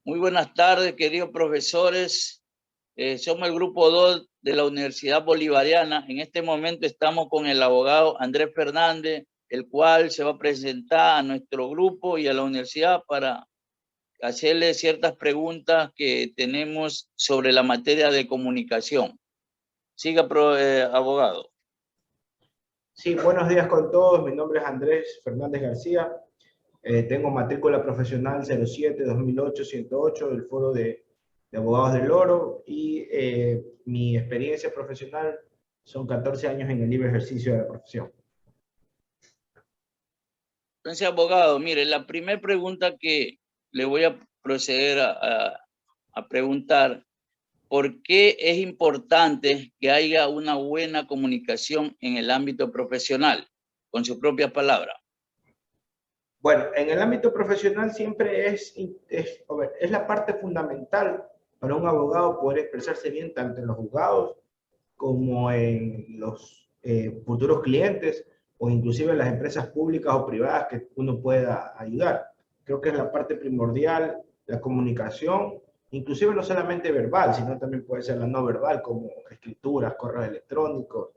Muy buenas tardes, queridos profesores. Somos el grupo 2 de la Universidad Bolivariana. En este momento estamos con el abogado Andrés Fernández, el cual se va a presentar a nuestro grupo y a la universidad para hacerle ciertas preguntas que tenemos sobre la materia de comunicación. Siga, abogado. Sí, buenos días con todos. Mi nombre es Andrés Fernández García. Tengo matrícula profesional 07-2008-108 del Foro de Abogados del Oro y mi experiencia profesional son 14 años en el libre ejercicio de la profesión. Entonces, abogado, mire, la primera pregunta que le voy a proceder a preguntar, ¿por qué es importante que haya una buena comunicación en el ámbito profesional? Con sus propias palabras. Bueno, en el ámbito profesional siempre es la parte fundamental para un abogado poder expresarse bien tanto en los juzgados como en los futuros clientes o inclusive en las empresas públicas o privadas que uno pueda ayudar. Creo que es la parte primordial, la comunicación, inclusive no solamente verbal, sino también puede ser la no verbal, como escrituras, correos electrónicos,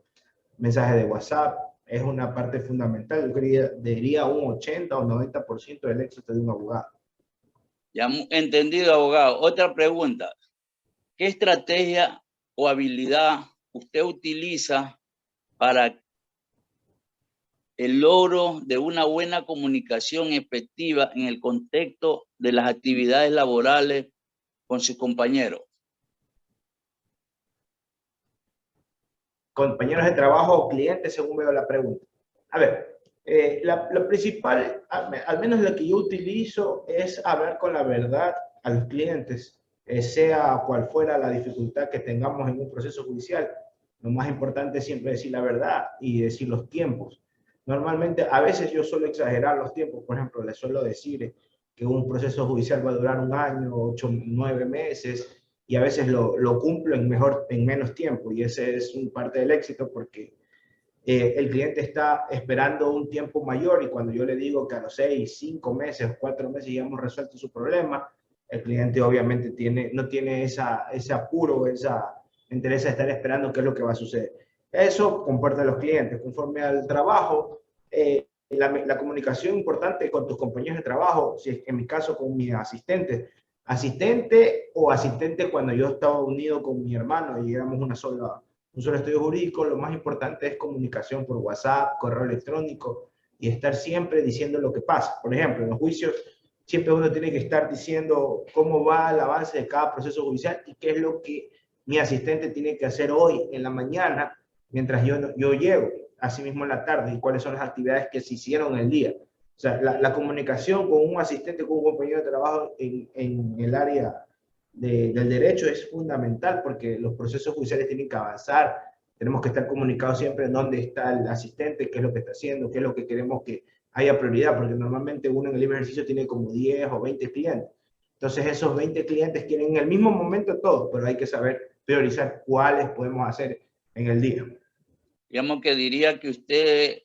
mensajes de WhatsApp. Es una parte fundamental. Yo diría un 80 o 90% del éxito de un abogado. Ya entendido, abogado. Otra pregunta. ¿Qué estrategia o habilidad usted utiliza para el logro de una buena comunicación efectiva en el contexto de las actividades laborales con sus compañeros? Compañeros de trabajo o clientes, según veo la pregunta. A ver, lo principal, al menos lo que yo utilizo, es hablar con la verdad a los clientes, sea cual fuera la dificultad que tengamos en un proceso judicial. Lo más importante es siempre decir la verdad y decir los tiempos. Normalmente, a veces yo suelo exagerar los tiempos. Por ejemplo, les suelo decir que un proceso judicial va a durar 1 año, 8, 9 meses, y a veces lo cumplo en menos tiempo, y ese es un parte del éxito porque el cliente está esperando un tiempo mayor, y cuando yo le digo que a los 6, 5 meses, 4 meses ya hemos resuelto su problema, el cliente obviamente no tiene ese apuro, esa interés de estar esperando qué es lo que va a suceder. Eso comporta a los clientes. Conforme al trabajo, la comunicación importante con tus compañeros de trabajo, si es en mi caso con mi asistente o asistente cuando yo estaba unido con mi hermano y éramos un solo estudio jurídico, lo más importante es comunicación por WhatsApp, correo electrónico, y estar siempre diciendo lo que pasa. Por ejemplo, en los juicios siempre uno tiene que estar diciendo cómo va el avance de cada proceso judicial y qué es lo que mi asistente tiene que hacer hoy en la mañana mientras yo llego, asimismo en la tarde, y cuáles son las actividades que se hicieron en el día. O sea, la comunicación con un asistente, con un compañero de trabajo en el área del derecho es fundamental, porque los procesos judiciales tienen que avanzar. Tenemos que estar comunicados siempre en dónde está el asistente, qué es lo que está haciendo, qué es lo que queremos que haya prioridad, porque normalmente uno en el libre ejercicio tiene como 10 o 20 clientes. Entonces esos 20 clientes quieren en el mismo momento todo, pero hay que saber priorizar cuáles podemos hacer en el día. Digamos que diría que usted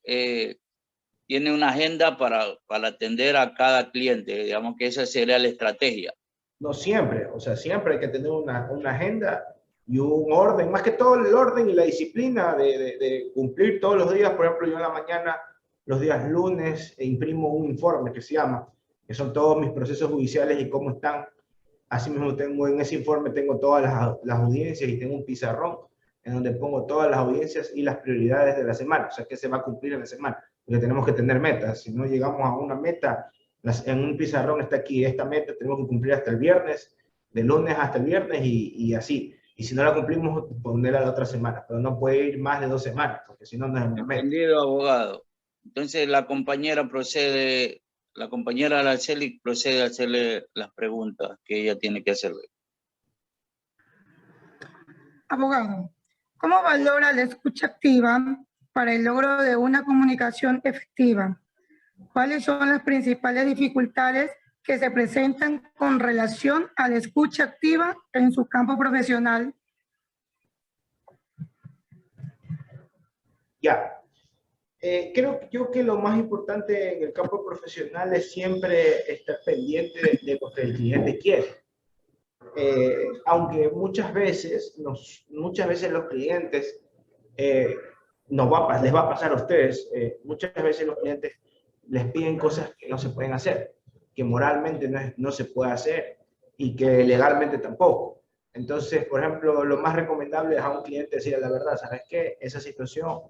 tiene una agenda para atender a cada cliente. Digamos que esa sería la estrategia. No siempre, o sea, siempre hay que tener una agenda y un orden, más que todo el orden y la disciplina de cumplir todos los días. Por ejemplo, yo en la mañana, los días lunes, imprimo un informe que se llama, que son todos mis procesos judiciales y cómo están. Asimismo, en ese informe tengo todas las audiencias, y tengo un pizarrón en donde pongo todas las audiencias y las prioridades de la semana, o sea, qué se va a cumplir en la semana, porque tenemos que tener metas. Si no llegamos a una meta, en un pizarrón está aquí, esta meta tenemos que cumplir hasta el viernes, de lunes hasta el viernes, y así. Y si no la cumplimos, ponerla a la otra semana, pero no puede ir más de 2 semanas, porque si no, no es una meta. Entendido, abogado. Entonces la compañera Araceli procede a hacerle las preguntas que ella tiene que hacerle. Abogado, ¿cómo valora la escucha activa para el logro de una comunicación efectiva? ¿Cuáles son las principales dificultades que se presentan con relación a la escucha activa en su campo profesional? Ya. Creo yo que lo más importante en el campo profesional es siempre estar pendiente de lo que el cliente quiere. aunque muchas veces los clientes, les va a pasar a ustedes, muchas veces los clientes les piden cosas que no se pueden hacer, que moralmente no se puede hacer y que legalmente tampoco. Entonces, por ejemplo, lo más recomendable es a un cliente decirle la verdad: ¿sabes qué? Esa situación,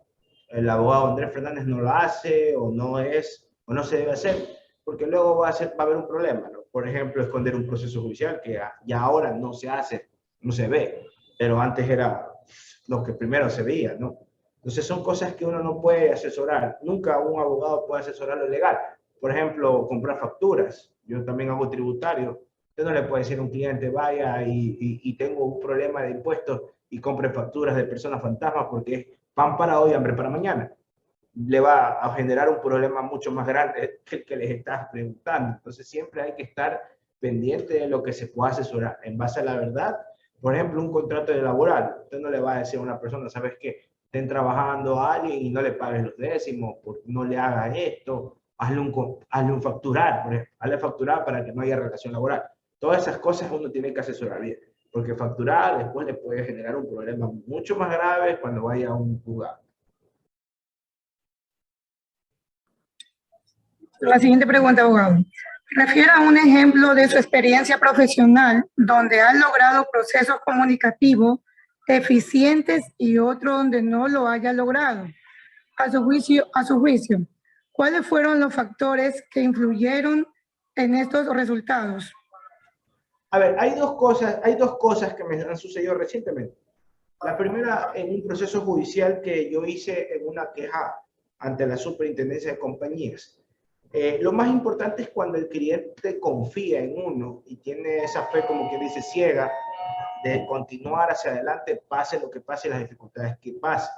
el abogado Andrés Fernández no lo hace, o no se debe hacer, porque luego va a haber un problema, ¿no? Por ejemplo, esconder un proceso judicial que ya ahora no se hace, no se ve, pero antes era lo que primero se veía, ¿no? Entonces son cosas que uno no puede asesorar. Nunca un abogado puede asesorar lo legal. Por ejemplo, comprar facturas. Yo también hago tributario. Usted no le puede decir a un cliente: vaya y tengo un problema de impuestos y compre facturas de personas fantasmas, porque es pan para hoy, hambre para mañana. Le va a generar un problema mucho más grande que el que les estás preguntando. Entonces siempre hay que estar pendiente de lo que se pueda asesorar en base a la verdad. Por ejemplo, un contrato de laboral. Usted no le va a decir a una persona: ¿sabes qué? Estén trabajando a alguien y no le pagues los décimos, no le hagas esto, hazle un facturar, por ejemplo, hazle facturar para que no haya relación laboral. Todas esas cosas uno tiene que asesorar bien, porque facturar después le puede generar un problema mucho más grave cuando vaya a un juzgado. La siguiente pregunta, abogado. Refiera a un ejemplo de su experiencia profesional donde ha logrado procesos comunicativos eficientes y otro donde no lo haya logrado. A su juicio, ¿cuáles fueron los factores que influyeron en estos resultados? A ver, hay dos cosas que me han sucedido recientemente. La primera, en un proceso judicial que yo hice en una queja ante la Superintendencia de Compañías. Lo más importante es cuando el cliente confía en uno y tiene esa fe, como quien dice, ciega, de continuar hacia adelante, pase lo que pase, las dificultades que pase.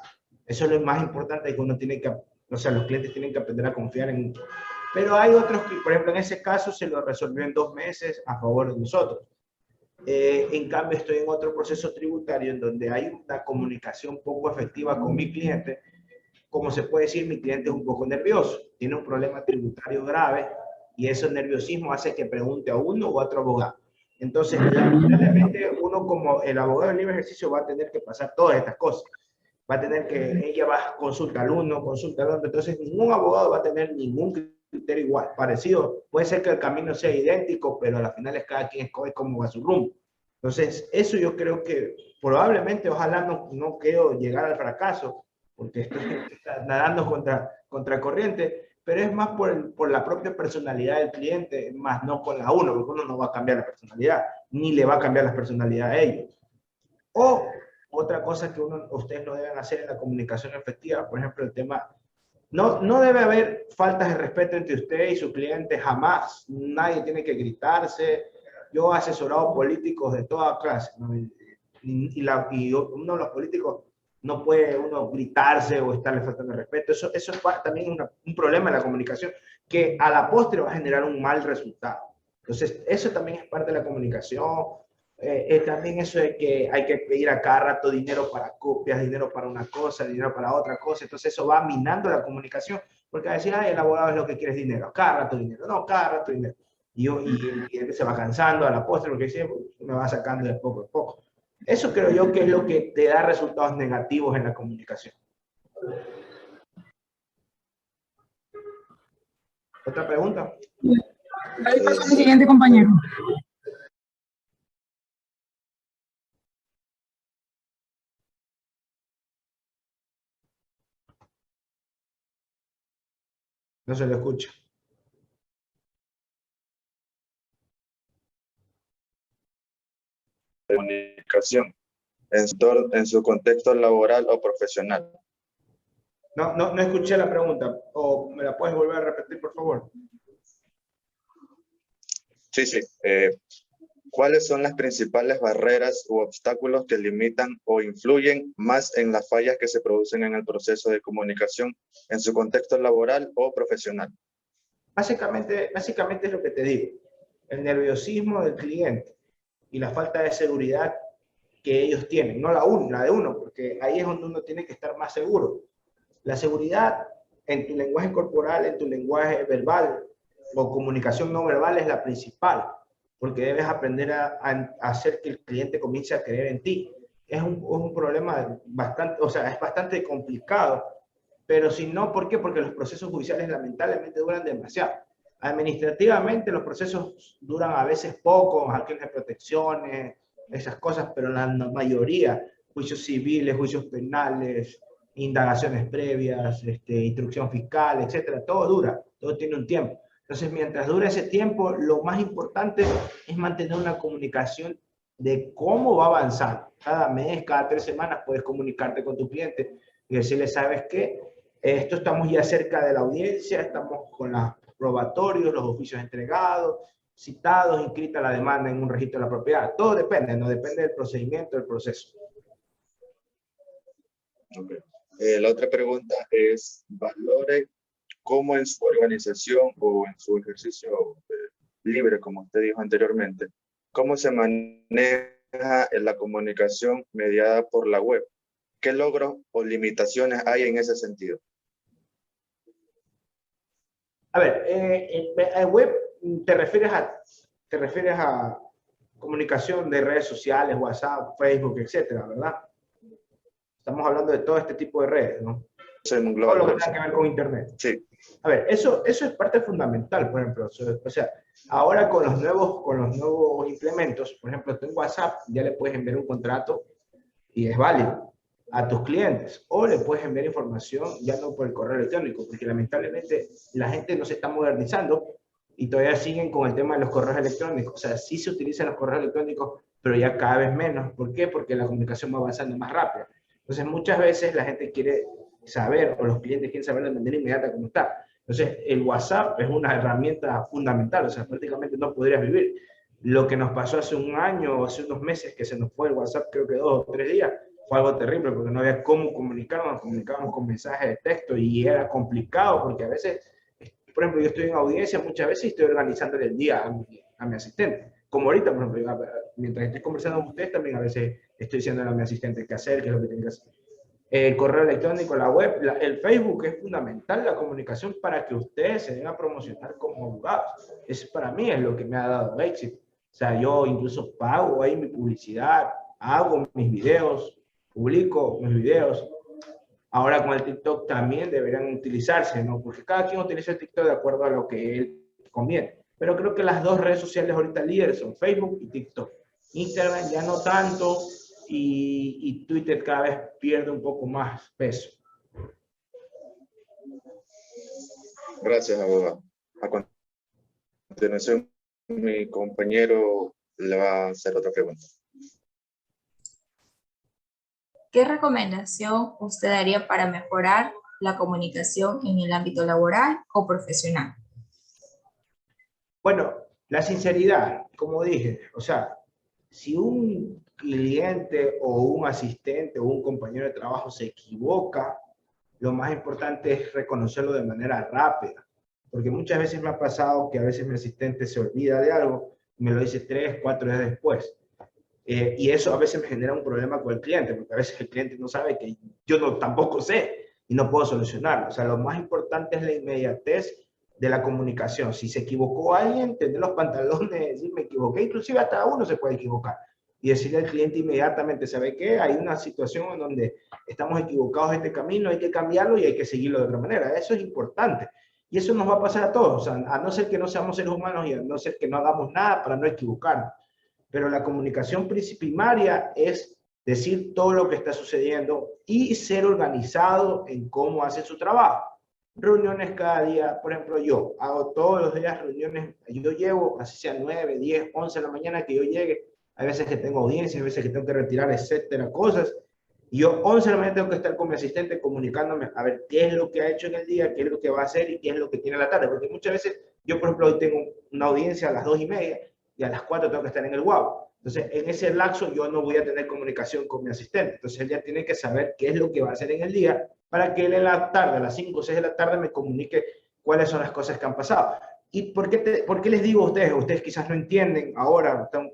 Eso es lo más importante, que uno tiene que, o sea, los clientes tienen que aprender a confiar en uno. Pero hay otros que, por ejemplo, en ese caso se lo resolvió en 2 meses a favor de nosotros. En cambio, estoy en otro proceso tributario en donde hay una comunicación poco efectiva con mi cliente. Como se puede decir, mi cliente es un poco nervioso, tiene un problema tributario grave y ese nerviosismo hace que pregunte a uno o a otro abogado. Entonces, lamentablemente, uno como el abogado de libre ejercicio va a tener que pasar todas estas cosas. Va a tener que, ella va a consultar al uno, consulta al otro. Entonces, ningún abogado va a tener ningún criterio igual, parecido. Puede ser que el camino sea idéntico, pero a la final es cada quien escoge cómo va su rumbo. Entonces, eso yo creo que probablemente, ojalá no quiero llegar al fracaso, porque estoy nadando contra corriente, pero es más por la propia personalidad del cliente, más no con la uno, porque uno no va a cambiar la personalidad, ni le va a cambiar la personalidad a ellos. O otra cosa que ustedes no deben hacer en la comunicación efectiva, por ejemplo, el tema, no debe haber faltas de respeto entre usted y su cliente, jamás. Nadie tiene que gritarse. Yo he asesorado políticos de toda clase, ¿no? Y uno de los políticos no puede uno gritarse o estarle faltando de respeto. Eso es también un problema en la comunicación que a la postre va a generar un mal resultado. Entonces, eso también es parte de la comunicación. También eso de que hay que pedir a cada rato dinero para copias, dinero para una cosa, dinero para otra cosa. Entonces, eso va minando la comunicación. Porque a decir: ay, el abogado es lo que quiere es dinero. Cada rato dinero. No, cada rato dinero. Y él se va cansando a la postre, porque dice: me va sacando de poco a poco. Eso creo yo que es lo que te da resultados negativos en la comunicación. ¿Otra pregunta? Ahí paso al siguiente compañero. No se lo escucha. Comunicación en su contexto laboral o profesional. No escuché la pregunta. ¿O me la puedes volver a repetir, por favor? Sí. ¿Cuáles son las principales barreras u obstáculos que limitan o influyen más en las fallas que se producen en el proceso de comunicación en su contexto laboral o profesional? Básicamente es lo que te digo. El nerviosismo del cliente y la falta de seguridad que ellos tienen. No la de uno, porque ahí es donde uno tiene que estar más seguro. La seguridad en tu lenguaje corporal, en tu lenguaje verbal o comunicación no verbal es la principal. porque debes aprender a hacer que el cliente comience a creer en ti. Es un problema bastante, o sea, es bastante complicado, pero si no, ¿por qué? Porque los procesos judiciales lamentablemente duran demasiado. Administrativamente los procesos duran a veces poco, acciones de protecciones, esas cosas, pero la mayoría, juicios civiles, juicios penales, indagaciones previas, instrucción fiscal, etcétera, todo dura, todo tiene un tiempo. Entonces, mientras dure ese tiempo, lo más importante es mantener una comunicación de cómo va avanzando. Cada mes, cada 3 semanas puedes comunicarte con tu cliente y decirle, ¿sabes qué? Esto estamos ya cerca de la audiencia, estamos con los probatorios, los oficios entregados, citados, inscrita la demanda en un registro de la propiedad. Todo depende, no depende del procedimiento, del proceso. Okay. La otra pregunta es, valore cómo en su organización o en su ejercicio libre, como usted dijo anteriormente, cómo se maneja la comunicación mediada por la web. ¿Qué logros o limitaciones hay en ese sentido? A ver, en web te refieres a comunicación de redes sociales, WhatsApp, Facebook, etcétera, ¿verdad? Estamos hablando de todo este tipo de redes, ¿no? Todo lo que tenga que ver con Internet. Sí. A ver, eso es parte fundamental, por ejemplo. O sea, ahora con los nuevos implementos, por ejemplo, tú en WhatsApp ya le puedes enviar un contrato y es válido a tus clientes, o le puedes enviar información ya no por el correo electrónico, porque lamentablemente la gente no se está modernizando y todavía siguen con el tema de los correos electrónicos. O sea, sí se utilizan los correos electrónicos, pero ya cada vez menos. ¿Por qué? Porque la comunicación va avanzando más rápido. Entonces, muchas veces la gente quiere saber, o los clientes quieren saber de manera inmediata cómo está. Entonces, el WhatsApp es una herramienta fundamental, o sea, prácticamente no podrías vivir. Lo que nos pasó hace un año o hace unos meses, que se nos fue el WhatsApp, creo que 2 o 3 días, fue algo terrible, porque no había cómo comunicarnos con mensajes de texto, y era complicado, porque a veces, por ejemplo, yo estoy en audiencia muchas veces y estoy organizando el día a mi asistente. Como ahorita, por ejemplo, mientras estoy conversando con ustedes, también a veces estoy diciendo a mi asistente qué hacer, qué es lo que tiene que hacer. El correo electrónico, la web, el Facebook es fundamental, la comunicación, para que ustedes se den a promocionar como abogados. Eso para mí es lo que me ha dado éxito. O sea, yo incluso pago ahí mi publicidad, hago mis videos, publico mis videos. Ahora con el TikTok también deberían utilizarse, ¿no? Porque cada quien utiliza el TikTok de acuerdo a lo que él conviene. Pero creo que las dos redes sociales ahorita líderes son Facebook y TikTok. Instagram ya no tanto, y Twitter cada vez pierde un poco más peso. Gracias, abogado. A continuación, mi compañero le va a hacer otra pregunta. ¿Qué recomendación usted daría para mejorar la comunicación en el ámbito laboral o profesional? Bueno, la sinceridad, como dije, o sea, si un cliente o un asistente o un compañero de trabajo se equivoca, lo más importante es reconocerlo de manera rápida, porque muchas veces me ha pasado que a veces mi asistente se olvida de algo y me lo dice 3, 4 días después. Y eso a veces me genera un problema con el cliente, porque a veces el cliente no sabe que yo tampoco sé y no puedo solucionarlo. O sea, lo más importante es la inmediatez de la comunicación. Si se equivocó alguien, tener los pantalones de decir me equivoqué, inclusive hasta uno se puede equivocar, y decirle al cliente inmediatamente, ¿sabe qué? Hay una situación en donde estamos equivocados en este camino, hay que cambiarlo y hay que seguirlo de otra manera. Eso es importante. Y eso nos va a pasar a todos, o sea, a no ser que no seamos seres humanos y a no ser que no hagamos nada para no equivocarnos. Pero la comunicación primaria es decir todo lo que está sucediendo y ser organizado en cómo hace su trabajo. Reuniones cada día, por ejemplo, yo hago todos los días reuniones, yo llevo, así sea 9, 10, 11 de la mañana que yo llegue, hay veces que tengo audiencia, hay veces que tengo que retirar, etcétera, cosas, y yo 11 de la mañana tengo que estar con mi asistente comunicándome a ver qué es lo que ha hecho en el día, qué es lo que va a hacer y qué es lo que tiene a la tarde, porque muchas veces, yo por ejemplo hoy tengo una audiencia a las 2:30 y a las 4 tengo que estar en el guau. Entonces, en ese lapso yo no voy a tener comunicación con mi asistente. Entonces, él ya tiene que saber qué es lo que va a hacer en el día para que él en la tarde, a las 5 o 6 de la tarde, me comunique cuáles son las cosas que han pasado. ¿Y por qué les digo a ustedes? Ustedes quizás no entienden ahora, están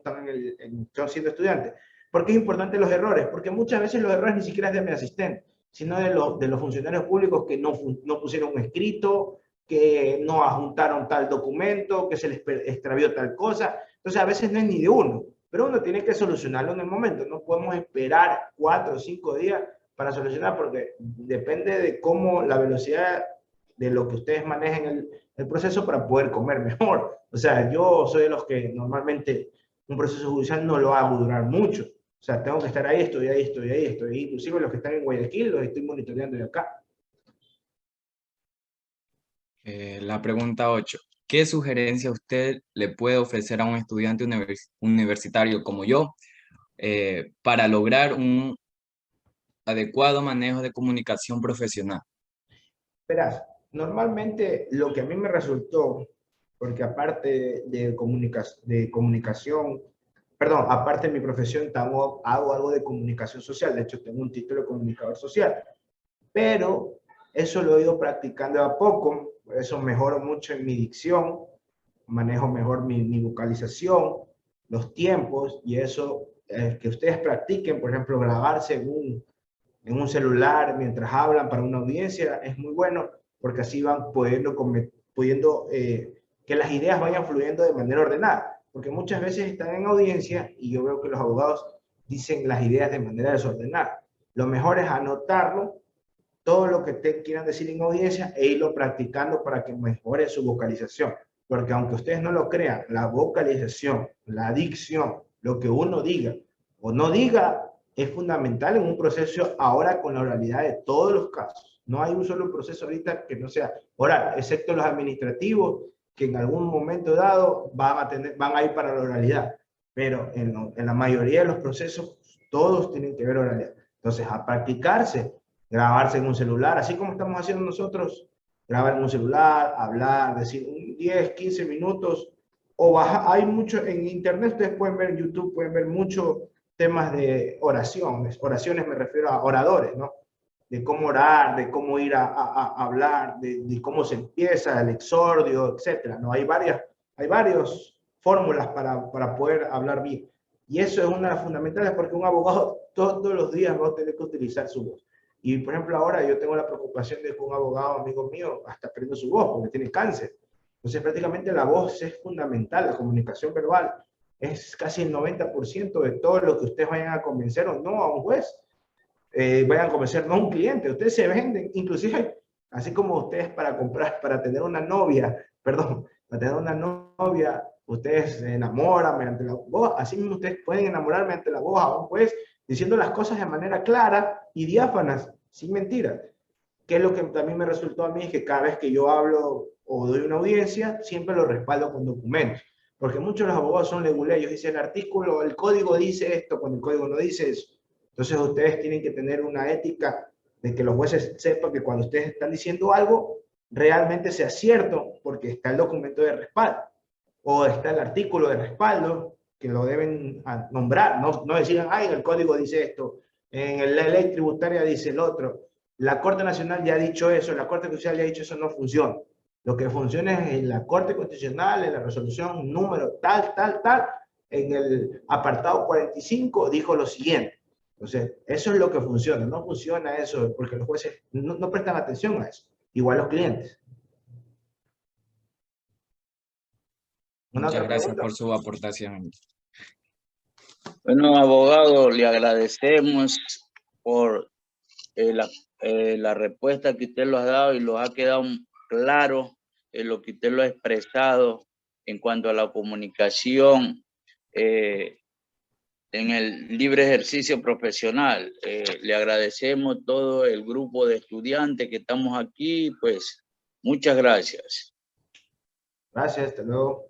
siendo estudiantes. ¿Por qué es importante los errores? Porque muchas veces los errores ni siquiera es de mi asistente, sino de los funcionarios públicos que no pusieron un escrito, que no adjuntaron tal documento, que se les extravió tal cosa. Entonces a veces no es ni de uno, pero uno tiene que solucionarlo en el momento. No podemos esperar 4 o 5 días para solucionar, porque depende de cómo la velocidad de lo que ustedes manejen el proceso para poder comer mejor. O sea, yo soy de los que normalmente un proceso judicial no lo hago durar mucho. O sea, tengo que estar ahí, estoy ahí, estoy ahí, estoy ahí. Inclusive los que están en Guayaquil los estoy monitoreando de acá. La pregunta 8. ¿Qué sugerencia usted le puede ofrecer a un estudiante universitario como yo para lograr un adecuado manejo de comunicación profesional? Verás, normalmente lo que a mí me resultó, porque aparte de comunicación, perdón, aparte de mi profesión, hago algo de comunicación social. De hecho, tengo un título de comunicador social, pero eso lo he ido practicando a poco. Por eso mejoro mucho en mi dicción, manejo mejor mi vocalización, los tiempos, y eso que ustedes practiquen, por ejemplo, grabarse en un celular mientras hablan para una audiencia es muy bueno, porque así van pudiendo que las ideas vayan fluyendo de manera ordenada, porque muchas veces están en audiencia y yo veo que los abogados dicen las ideas de manera desordenada. Lo mejor es anotarlo, todo lo que te quieran decir en audiencia, e irlo practicando para que mejore su vocalización, porque aunque ustedes no lo crean, la vocalización, la dicción, lo que uno diga o no diga, es fundamental en un proceso ahora con la oralidad de todos los casos. No hay un solo proceso ahorita que no sea oral, excepto los administrativos, que en algún momento dado van a ir para la oralidad. Pero en la mayoría de los procesos, todos tienen que ver oralidad. Entonces, a practicarse, grabarse en un celular, así como estamos haciendo nosotros, grabar en un celular, hablar, decir 10, 15 minutos, o hay mucho en internet, ustedes pueden ver en YouTube, pueden ver mucho temas de oraciones me refiero a oradores, ¿no? De cómo orar, de cómo ir a hablar, de cómo se empieza el exordio, etcétera, ¿no? Hay varias fórmulas para poder hablar bien. Y eso es una de las fundamentales, porque un abogado todos los días va a tener que utilizar su voz. Y por ejemplo, ahora yo tengo la preocupación de que un abogado amigo mío hasta perdiendo su voz porque tiene cáncer. Entonces prácticamente la voz es fundamental, la comunicación verbal es casi el 90% de todo lo que ustedes vayan a convencer o no a un juez, vayan a convencer no a un cliente. Ustedes se venden, inclusive, así como ustedes para tener una novia, perdón, para tener una novia, ustedes se enamoran mediante la voz, así mismo ustedes pueden enamorar mediante la voz a un juez, diciendo las cosas de manera clara y diáfanas, sin mentiras. Que es lo que también me resultó a mí, es que cada vez que yo hablo o doy una audiencia, siempre lo respaldo con documentos. Porque muchos de los abogados son leguleyos, dicen el artículo, el código dice esto, cuando el código no dice eso. Entonces ustedes tienen que tener una ética de que los jueces sepan que cuando ustedes están diciendo algo, realmente sea cierto, porque está el documento de respaldo, o está el artículo de respaldo, que lo deben nombrar, no decir, ay, el código dice esto, en la ley tributaria dice el otro. La Corte Nacional ya ha dicho eso, la Corte Constitucional ya ha dicho eso, no funciona. Lo que funciona es en la Corte Constitucional, en la resolución número tal, en el apartado 45 dijo lo siguiente. Entonces, eso es lo que funciona. No funciona eso porque los jueces no prestan atención a eso. Igual los clientes. Muchas gracias por su aportación. Bueno, abogado, le agradecemos por la respuesta que usted lo ha dado y lo ha quedado claro en lo que usted lo ha expresado en cuanto a la comunicación en el libre ejercicio profesional. Le agradecemos todo el grupo de estudiantes que estamos aquí, pues muchas gracias. Gracias, hasta luego.